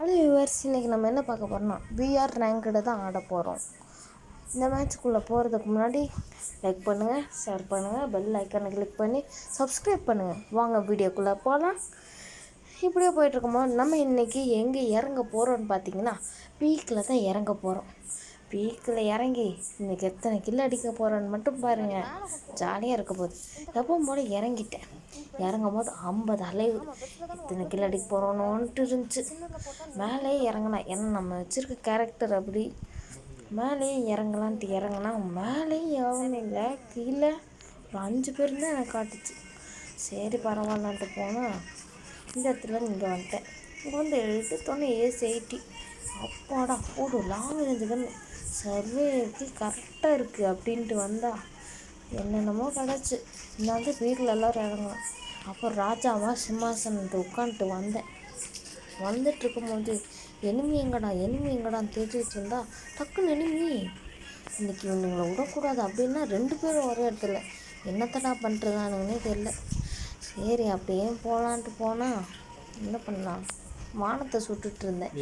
Hello viewers, இன்றைக்கி நம்ம என்ன பார்க்க போகிறோம்னா விஆர் ரேங்க்டு தான் ஆட போகிறோம். இந்த மேட்ச்சுக்குள்ளே போகிறதுக்கு முன்னாடி லைக் பண்ணுங்கள், ஷேர் பண்ணுங்கள், பெல் ஐக்கானை கிளிக் பண்ணி சப்ஸ்கிரைப் பண்ணுங்கள். வாங்க வீடியோக்குள்ளே போகலாம். இப்படியே போயிட்டுருக்கும்போது நம்ம இன்றைக்கி எங்கே இறங்க போகிறோன்னு பார்த்தீங்கன்னா பீக்கில் தான் இறங்க போகிறோம். பீக்கில் இறங்கி இன்றைக்கி எத்தனை கில் அடிக்க போகிறோன்னு மட்டும் பாருங்கள், ஜாலியாக இருக்க போகுது. எப்பவும் போல் இறங்கிட்டேன். இறங்கும் போது 50 அலைவு இத்தனை கில் அடிக்க போகிறோன்னுட்டு இருந்துச்சு. மேலே இறங்கலாம், ஏன்னா நம்ம வச்சுருக்க கேரக்டர் அப்படி. மேலேயே இறங்கலான்ட்டு இறங்கினா மேலேயும் எவனும் இல்லை, கீழே ஒரு 5 பேர் தான் எனக்கு காட்டுச்சு. சரி பரவாயில்லன்ட்டு போனால் இந்த இடத்துல இங்கே வந்துட்டேன். இங்கே வந்து எடுத்தோன்னே ஏசி அப்பாடா போடு லாங் ரேஞ்சுக்குன்னு சர்வேக்கு கரெக்டாக இருக்குது அப்படின்ட்டு வந்தால் என்னென்னமோ கிடச்சி. நான் வந்து வீட்டில் எல்லோரும் இறங்கலாம். அப்புறம் ராஜாவா சிம்மாசனத்தை உட்காந்துட்டு வந்தேன். வந்துட்டுருக்கும்போது எனிமி எங்கடான்னு தேடிட்டு இருந்தா டக்குன்னு எனிமி. இன்றைக்கி இவனுங்களை விடக்கூடாது அப்படின்னா 2 பேரும் ஒரே இடத்துல என்னத்தடா பண்ணுறதானுங்கன்னே தெரில. சரி அப்படியே போகலான்ட்டு போனால் என்ன பண்ணலாம், வானத்தை சுட்டுட்டு இருந்தேன்.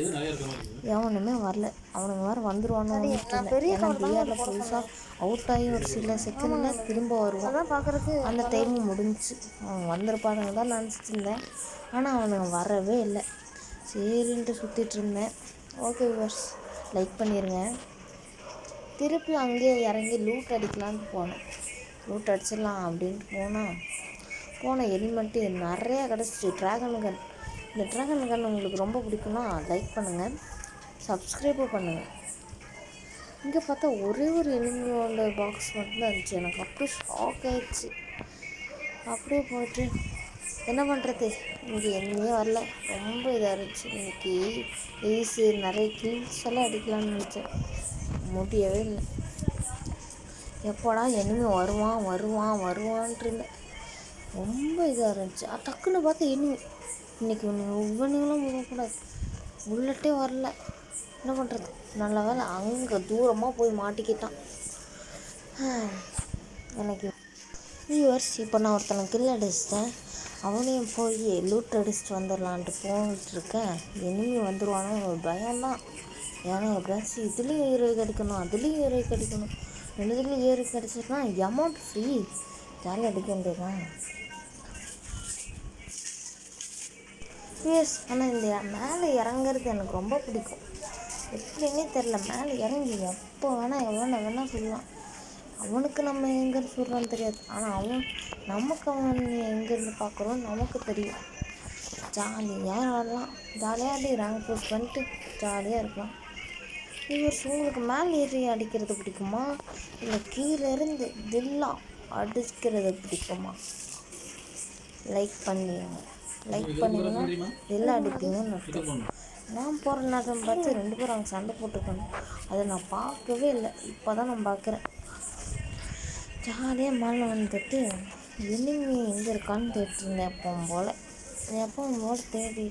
எவனுமே வரல. அவனுங்க வேறு வந்துடுவானு. ஏன்னா பிஆரில் புதுசாக அவுட் ஆகி ஒரு சில செகண்டில் திரும்ப வருவான். பார்க்குறதுக்கு அந்த டைமும் முடிஞ்சிச்சு. அவன் வந்திருப்பானுங்க தான் நினச்சிட்டு இருந்தேன். ஆனால் அவனுங்க வரவே இல்லை. சரின்ட்டு சுற்றிட்டு இருந்தேன். ஓகே வியூவர்ஸ், லைக் பண்ணிடுங்க. திருப்பி அங்கேயே இறங்கி லூட் அடிக்கலான்ட்டு போனேன். லூட் அடிச்சிடலாம் அப்படின்ட்டு போன எலிமெண்ட்டு நிறையா கிடச்சிச்சு. ட்ராகன் கன். இந்த ட்ராகன் கன் உங்களுக்கு ரொம்ப பிடிக்கும்னா லைக் பண்ணுங்கள், சப்ஸ்கிரைபும் பண்ணுங்கள். இங்கே பார்த்தா ஒரே ஒரு எனிமியோட பாக்ஸ் மட்டும்தான் இருந்துச்சு. எனக்கு அப்படியே ஷாக் ஆகிடுச்சு. அப்படியே போய்ட்டு என்ன பண்ணுறது, இங்கே எங்கேயுமே வரல. ரொம்ப இதாக இருந்துச்சு. இன்றைக்கி ஏசு நிறைய கில்ஸ் எல்லாம் அடிக்கலான்னு நினச்சேன், முடியவே இல்லை. எப்போடா எனிமி வருவான்ட்டு இருந்தேன். ரொம்ப இதாக இருந்துச்சு. டக்குன்னு பார்த்தா எனிமி. இன்றைக்கி இவனுங்களும் விடக்கூடாது, புல்லட்டே வரல. என்ன பண்ணுறது, நல்ல வேலை அங்கே தூரமாக போய் மாட்டிக்கிட்டான் எனக்கு. வியூவர்ஸ், இப்போ நான் ஒருத்தனை கில் அடிச்சிட்டேன். அவனையும் போய் லூட் அடிச்சுட்டு வந்துடலான்ட்டு போயிட்டுருக்கேன். எனிமி வந்துடுவானோ ஒரு பயம்தான். ஏன்னா எப்படியாச்சும் இதுலேயும் ஏறி கிடைக்கணும், அதுலேயும் ஏறி கிடைக்கணும். 2 ஏறி கிடச்சிட்டுனா அமௌண்ட் ஃப்ரீ, ஜாலியாக அடிக்க வேண்டியதுதான். எஸ், ஆனால் இந்த மேலே இறங்குறது எனக்கு ரொம்ப பிடிக்கும். எப்படின்னே தெரில, மேலே இறங்கி எப்போ வேணால் சொல்லலாம். அவனுக்கு நம்ம எங்கேருந்து சொல்கிறான்னு தெரியாது, ஆனால் நமக்கு அவன் எங்கேருந்து பார்க்குறோம் நமக்கு தெரியும். ஜாலியாக ஆடலாம், ஜாலியாக ஆடி ரேங்க் போஸ்ட் பண்ணிட்டு ஜாலியாக இருக்கலாம். உங்களுக்கு மேலே ஏறி அடிக்கிறது பிடிக்குமா, இல்லை கீழே இருந்து தில்லாம் அடிக்கிறது பிடிக்குமா? லைக் பண்ணிடுங்க. லைக் பண்ணிங்கன்னா எல்லாம் அடிப்பீங்கன்னு அர்த்தம். நான் போகிற நேரம் பார்த்து 2 பேரும் அங்கே சண்டை போட்டுருக்காங்க. அதை நான் பார்க்கவே இல்லை, இப்போ தான் நான் பார்க்குறேன். ஜாலியாக மேலே வந்துட்டு எனிமி எங்கே இருக்கான்னு தேடிருந்தேன். எப்பவும் போல் தேடி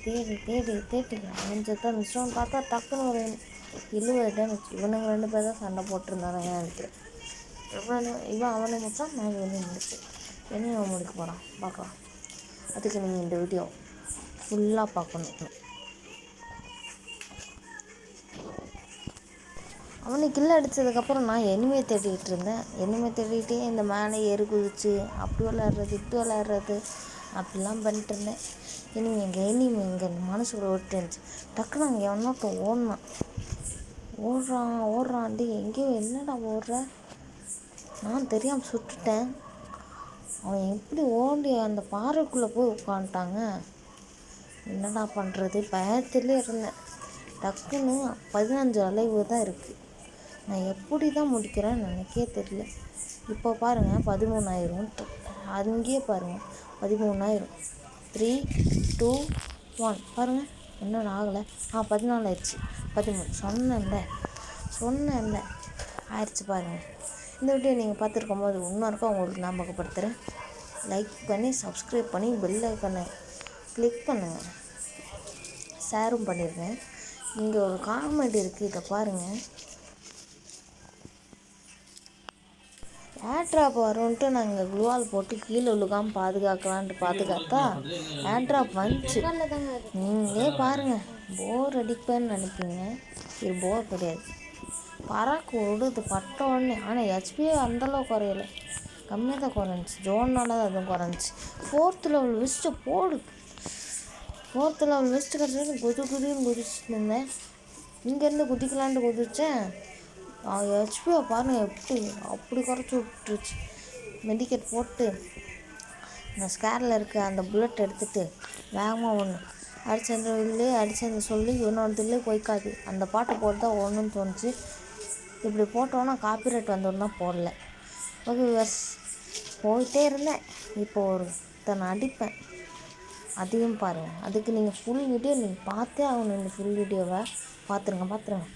அமைஞ்சதான் மிஸ்டோன்னு பார்த்தா டக்குன்னு ஒரு 70 டேமேஜ். இவனுங்க 2 பேர் தான் சண்டை போட்டிருந்தானுங்க நினைக்கிறேன். இவன் அவனை முடிச்சான், நான் வெளியே முடிச்சு என்னையும் அவன் முடிக்க போகிறான். பார்க்கலாம். அதுக்கு நீங்கள் இந்த வீடியோ ஃபுல்லாக பார்க்கணும். அவனை கில் அடித்ததுக்கப்புறம் நான் எனிமையை தேடிக்கிட்டு இருந்தேன். எனிமையை தேடிக்கிட்டே இந்த மேலே ஏறி குதிச்சு அப்படி விளையாடுறது இப்படி விளையாடுறது அப்படிலாம் பண்ணிட்டு இருந்தேன். எனிமி எங்கே மனசுக்குள்ள ஓட்டு இருந்துச்சு. டக்குன்னு அங்கே எவனோட்ட ஓடுறான். எங்கேயோ என்னடா ஓடுற, நான் தெரியாமல் சுட்டுட்டேன். அவன் எப்படி ஓடி அந்த பாறைக்குள்ளே போய் உட்காந்துட்டாங்க. என்னடா பண்ணுறது, பயத்திலே இருந்தேன். டக்குன்னு 15 அலைவு தான் இருக்குது. நான் எப்படி தான் முடிக்கிறேன்னு எனக்கே தெரியல. இப்போ பாருங்கள் 13,000, அங்கேயே பாருங்கள் 13,000. 3, 2, 1 பாருங்கள் இன்னும் ஆகலை. 14 ஆயிடுச்சு. 13 சொன்னேன்ல ஆயிடுச்சு பாருங்கள். இந்த வீடியோ நீங்கள் பார்த்துருக்கும் போது இன்னொருக்கா உங்களுக்கு ஞாபகப்படுத்துகிறேன். லைக் பண்ணி சப்ஸ்கிரைப் பண்ணி பெல் ஐக்கானை கிளிக் பண்ணுங்கள், ஷேரும் பண்ணிடுங்க. இங்கே ஒரு காமெடி இருக்குது, இதை பாருங்கள். ஏர்ட்ராப் வரும்ன்ட்டு நாங்கள் குளுவால் போட்டு கீழே விழுகாமல் பாதுகாத்தா ஏர்ட்ராப் வந்துச்சு. நீங்களே பாருங்கள். போர் அடிப்பேன்னு நினைப்பீங்க, இது போர் கிடையாது. பராக்கு விடுது பட்ட உடனே. ஆனால் ஹெச்பி அந்தளவு குறையல, கம்மியாக தான் குறைஞ்சி. ஜோன்னால தான் அதுவும் குறைஞ்சி. 4th லெவல் வெஸ்ட்டு போடு. 4th லெவல் வெஸ்ட்டு கிடச்சி குதின்னு குதிச்சுட்டு இருந்தேன். இங்கேருந்து குதிக்கலான்ட்டு குதித்தேன். ஹெச்பியை பாருங்கள் அப்படி குறைச்சி விட்டுருச்சு. மெடிக்கெட் போட்டு நான் ஸ்கேரில் இருக்க அந்த புல்லட் எடுத்துகிட்டு வேகமாக ஒன்று அடிச்சந்து சொல்லி இன்னொருத்திலே போய்க்காது. அந்த பாட்டை போட்டு தான் ஒன்றுன்னு தோணுச்சு. இப்படி போட்டோன்னா காப்பிரைட் வந்தோன்னு தான் போடல. ஓகே வியூவர்ஸ், போயிட்டே இருந்தேன். இப்போ ஒருத்தனை அடிப்பேன், அதையும் பாருங்கள். அதுக்கு நீங்கள் ஃபுல் வீடியோ நீங்கள் பார்த்தே ஆகணும். இந்த ஃபுல் வீடியோவை பார்த்துருங்க.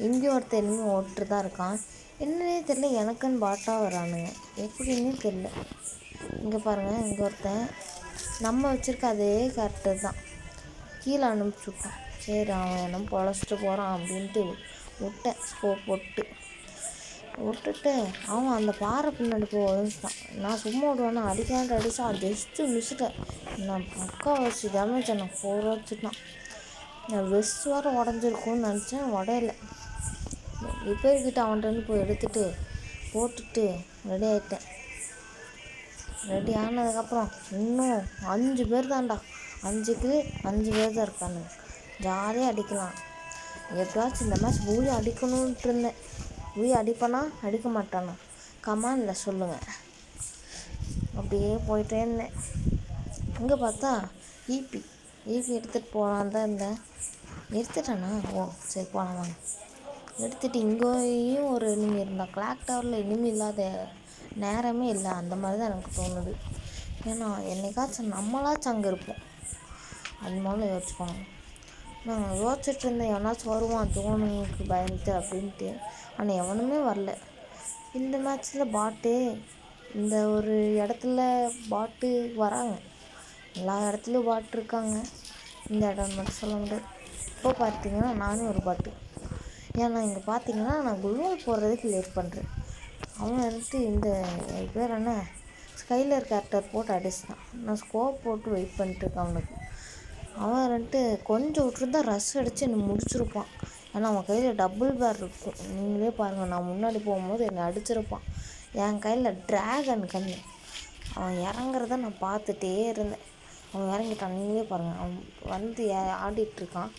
எங்கேயும் ஒருத்தர் இனிமேல் ஓட்டு தான் இருக்கான். என்னன்னே தெரியல, எனக்குன்னு பாட்டாக வரானுங்க, எப்படின்னே தெரில. இங்கே பாருங்கள், இங்கே ஒருத்தன் நம்ம வச்சுருக்க அதே கேரக்டர் தான் கீழே அனுப்பிச்சுட்டான். சரி அவன் என்ன பொழைச்சிட்டு போகிறான் அப்படின்ட்டு விட்டேன். ஸ்கோப் விட்டுட்டு அவன் அந்த பாறை பின்னாடி போய் ஒழிஞ்சிட்டான். நான் சும்மா விடுவேன்னா அடிக்காண்டு அடித்தா ஜஸ்ட்டு மிஸ்ட்டேன். நான் முக்கால்வாசி டேமேஜ் நான் 4 வச்சுட்டான். நான் வெஸ்ட் வேறு உடஞ்சிருக்கும்னு நினச்சேன், உடையலை. ரிப்பேர்கிட்ட அவன்கிட்ட போய் எடுத்துகிட்டு போட்டுட்டு ரெடி ஆகிட்டேன். ரெடி ஆனதுக்கப்புறம் இன்னும் 5 பேர் தான்டா, 5க்கு 5 பேர் தான் இருக்கானுங்க. ஜாலியாக அடிக்கலாம். எப்படியாச்சும் இந்த மேட்ச் பூயை அடிக்கணுன்ட்டு இருந்தேன். பூயை அடிப்பேனா அடிக்க மாட்டானா கமாண்டில் சொல்லுங்கள். அப்படியே போயிட்டே இருந்தேன். இங்கே பார்த்தா ஈபி எடுத்துகிட்டு போகலான்னு தான் இருந்தேன். எடுத்துட்டேண்ணா. ஓ சரி போகலாம் வாங்க. எடுத்துகிட்டு இங்கேயும் ஒரு எனிமி இருந்தால் கிளாக் டவரில் எனிமி இல்லாத நேரமே இல்லை. அந்த மாதிரி தான் எனக்கு தோணுது. ஏன்னா என்னைக்காச்சும் நம்மளாச்சும் அங்கே இருப்போம், அது மாதிரி யோசிச்சுக்கோங்க. நான் யோசிச்சுட்டு இருந்தேன், எவனாச்சும் வருவான் தோணுக்கு பயந்துட்டு அப்படின்ட்டு. ஆனால் எவனுமே வரல. இந்த மேட்ச்சில் பாட்டு இந்த ஒரு இடத்துல பாட்டு வராங்க, எல்லா இடத்துலையும் பாட்டு இருக்காங்க. இந்த இடம் மட்டும் சொல்ல முடியாது. இப்போ பார்த்தீங்கன்னா நானும் ஒரு பாட்டு. ஏன்னா இங்கே பார்த்தீங்கன்னா நான் குல்வால் போடுறதுக்கு லேட் பண்ணுறேன். அவன் இந்த பேர் என்ன ஸ்கைலர் கேரக்டர் போட்டு அடிச்சிட்டான். நான் ஸ்கோப் போட்டு வெயிட் பண்ணிட்டுருக்கேன் அவனுக்கு. அவன் கொஞ்சம் விட்டுருந்தா ரஷ் அடித்து என்னை முடிச்சிருப்பான். ஏன்னா அவன் கையில் டபுள் பேர் இருக்கும். நீங்களே பாருங்கள், நான் முன்னாடி போகும்போது என்னை அடிச்சிருப்பான். என் கையில் ட்ராகன் கன்று. அவன் இறங்குறத நான் பார்த்துட்டே இருந்தேன். அவன் இறங்கிட்டான், நீங்களே பாருங்கள். அவன் ஆடிட்டுருக்கான்.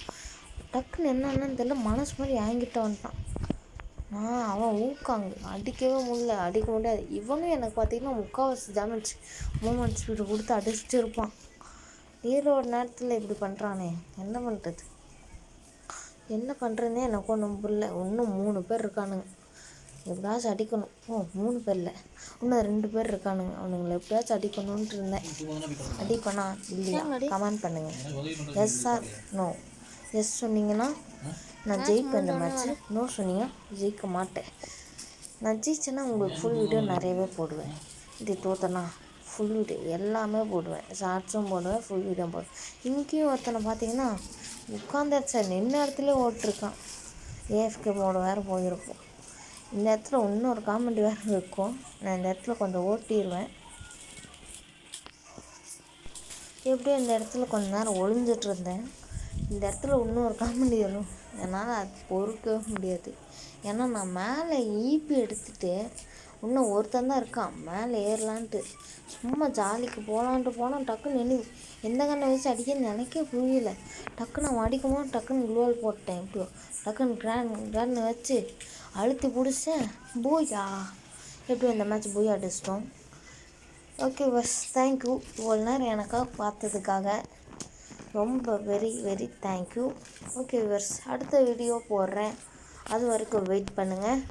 டக்குன்னு என்னன்னு தெரியல, மனசு மாதிரி என்கிட்ட வந்துட்டான். அவன் ஊக்காங்க, அடிக்க முடியாது. இவனும் எனக்கு பார்த்தீங்கன்னா முக்கால்வாசி டேமேஜ் மூமெண்ட் ஸ்பீடு கொடுத்து அடிச்சுட்டு இருப்பான். ஈரோடு நேரத்தில் இப்படி பண்ணுறானே, என்ன பண்ணுறதுனே எனக்கு ஒன்றும் புரியல. இன்னும் 3 பேர் இருக்கானுங்க, எப்படியாச்சும் அடிக்கணும். 3 பேர் இல்லை, இன்னும் 2 பேர் இருக்கானுங்க. அவனுங்களை எப்படியாச்சும் அடிக்கணுன்ட்டு இருந்தேன். அடிப்பேனா இல்லையா கமெண்ட் பண்ணுங்கள். S R no. எஸ் சொன்னீங்கன்னா நான் ஜெயிப்பேன் இந்த மேட்ச்சு. நோ சொன்னீங்கன்னா ஜெயிக்க மாட்டேன். நான் ஜெயிச்சேன்னா உங்களுக்கு ஃபுல் வீடியோ நிறையவே போடுவேன். இது தோத்தனா ஃபுல் வீடியோ எல்லாமே போடுவேன், ஷார்ட்ஸும் போடுவேன், ஃபுல் வீடியோ போடுவேன். இங்கேயும் ஒருத்தனை பார்த்தீங்கன்னா உட்காந்துருச்சா நின்ன இடத்துல ஓட்டிருக்கான். ஏஎஃப்கே மோடு வேறு போயிருக்கும். இந்த இடத்துல இன்னொரு காமெடி வேறு இருக்கும். நான் இந்த இடத்துல கொஞ்சம் ஓட்டிடுவேன். எப்படியும் இந்த இடத்துல கொஞ்ச நேரம் ஒளிஞ்சிட்டு இருந்தேன். இந்த இடத்துல இன்னொரு காமெடி வரும், என்னால் அது பொறுக்கவே முடியாது. ஏன்னா நான் மேலே ஈபி எடுத்துகிட்டு இன்னும் ஒருத்தன் தான் இருக்கான் மேலே ஏறலான்ட்டு. சும்மா ஜாலிக்கு போகலான்ட்டு போனால் டக்குன்னு எந்த கண்ணை வச்சு அடிக்கன்னு எனக்கே புரியல. டக்குன்னு அவன் அடிக்கும்போது டக்குன்னு குளோவால் போட்டேன். எப்படியோ டக்குன்னு கிராண்ட் வச்சு அழுத்தி பிடிச்சேன். பூயா எப்படியோ இந்த மேட்ச் பூயா அடிச்சிட்டோம். ஓகே பஸ், தேங்க்யூ இவ்வளோ நேரம் எனக்காக பார்த்ததுக்காக ரொம்ப வெரி தேங்க்யூ. ஓகே விவர்ஸ், அடுத்த வீடியோ போடுறேன், அது வரைக்கும் வெயிட் பண்ணுங்கள்.